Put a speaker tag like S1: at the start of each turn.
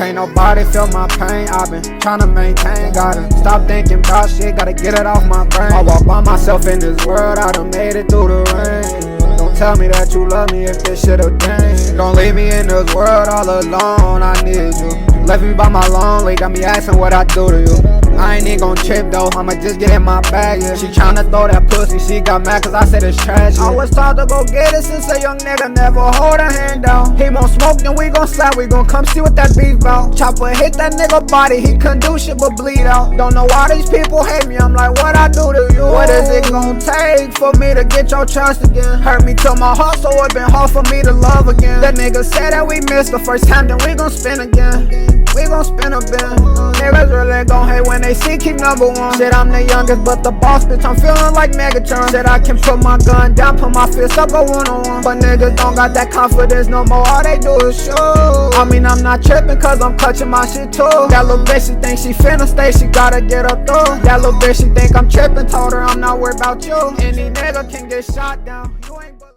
S1: Can't nobody feel my pain, I've been tryna maintain. Gotta stop thinking about shit, gotta get it off my brain. I walk by myself in this world, I done made it through the rain. Don't tell me that you love me if this shit a game. Don't leave me in this world all alone, I need you. Left me by my lonely, got me asking what I do to you. I ain't even gon' trip though, I'ma just get in my bag, yeah. She tryna throw that pussy, she got mad cause I said it's trash, yeah. I was taught to go get it since a young nigga, never hold a hand down. He won't smoke, then we gon' slap, we gon' come see what that beef bout. Chopper hit that nigga body, he couldn't do shit but bleed out. Don't know why these people hate me, I'm like, what I do to you? What is it gon' take for me to get your trust again? Hurt me to my heart, so it been hard for me to love again. That nigga said that we missed the first time, then we gon' spin again. We gon' spin a bin. Niggas really gon' hate when they see keep number one. Shit, I'm the youngest, but the boss, bitch, I'm feeling like Megatron. Shit, I can put my gun down, put my fist up, go one-on-one. But niggas don't got that confidence no more, all they do is show. I mean, I'm not tripping, cause I'm clutching my shit too. That little bitch, she think she finna stay, she gotta get up through. That little bitch, she think I'm tripping, told her I'm not worried about you. Any nigga can get shot down. You ain't